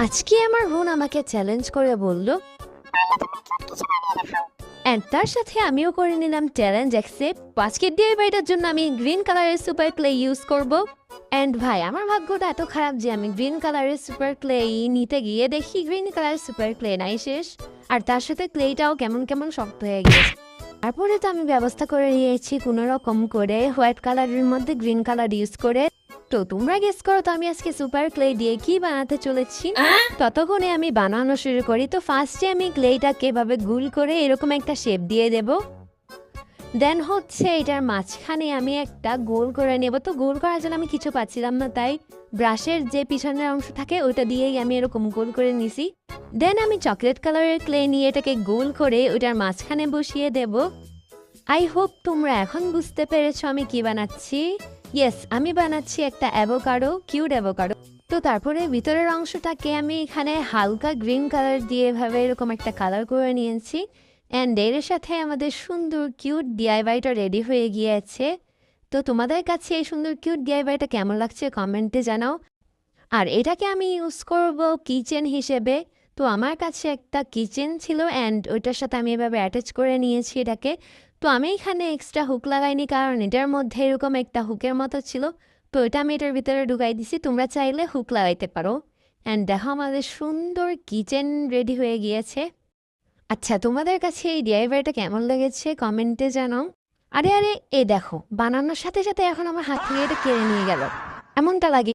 আজকে আমার বোন আমাকে চ্যালেঞ্জ করে বলল, এন্ড তার সাথে আমিও করে নিলাম চ্যালেঞ্জ অ্যাকসেপ্ট। আজকে ডিআইওয়াইটার জন্য আমি গ্রিন কালারের সুপার ক্লে ইউজ করব। এন্ড ভাই, আমার ভাগ্যটা এত খারাপ যে আমি গ্রিন কালারের সুপার ক্লে নিতে গিয়ে দেখি গ্রিন কালারের সুপার ক্লে নাই শেষ, আর তার সাথে ক্লেটাও কেমন কেমন শক্ত হয়ে গেছে। তারপরে তো আমি ব্যবস্থা করে নিয়েছি কোনো রকম করে হোয়াইট কালারের মধ্যে গ্রিন কালার ইউজ করে। তো তোমরা গেস করো তো আমি আজকে সুপার ক্লে দিয়ে কি বানাতে চলেছি। ততক্ষণে আমি বানানো শুরু করি। তো ফার্স্টে আমি ক্লেটাকে এভাবে গুল করে এরকম একটা শেপ দিয়ে দেব। দেন হচ্ছে এটার মাঝখানে আমি একটা গোল করে নেব। তো গোল করার জন্য আমি কিছু পাচ্ছিলাম না, তাই ব্রাশের যে পিছনের অংশ থাকে ওইটা দিয়েই আমি এরকম গোল করে নিছি। দেন আমি চকলেট কালারের ক্লে নিয়ে এটাকে গোল করে ওইটার মাঝখানে বসিয়ে দেব। আই হোপ তোমরা এখন বুঝতে পেরেছো আমি কি বানাচ্ছি। ইয়েস, আমি বানাচ্ছি একটা অ্যাভোকাডো, কিউট অ্যাভোকাডো। তো তারপরে ভিতরের অংশটাকে আমি এখানে হালকা গ্রিন কালার দিয়ে এভাবে এরকম একটা কালার করে নিয়েছি। অ্যান্ড এর সাথে আমাদের সুন্দর কিউট ডিআইওয়াইটা রেডি হয়ে গিয়েছে। তো তোমাদের কাছে এই সুন্দর কিউট ডিআইওয়াইটা কেমন লাগছে কমেন্টে জানাও। আর এটাকে আমি ইউজ করব কিচেন হিসেবে। তো আমার কাছে একটা কিচেন ছিল অ্যান্ড ওইটার সাথে আমি এভাবে অ্যাটাচ করে নিয়েছি এটাকে। তো আমি এখানে এক্সট্রা হুক লাগাইনি, কারণ এটার মধ্যে এরকম একটা হুকের মতো ছিল। তো এটা আমি এটার ভিতরে ঢুকাই দিছি। তোমরা চাইলে হুক লাগাইতে পারো। অ্যান্ড দেখো আমাদের সুন্দর কিচেন রেডি হয়ে গিয়েছে। আচ্ছা, তোমাদের কাছে এই ডিআইওয়াইটা কেমন লেগেছে কমেন্টে জানাও। আরে আরে, এ দেখো, বানানোর সাথে সাথে এখন আমার হাত থেকে এটা কেড়ে নিয়ে গেল, এমনটা লাগে।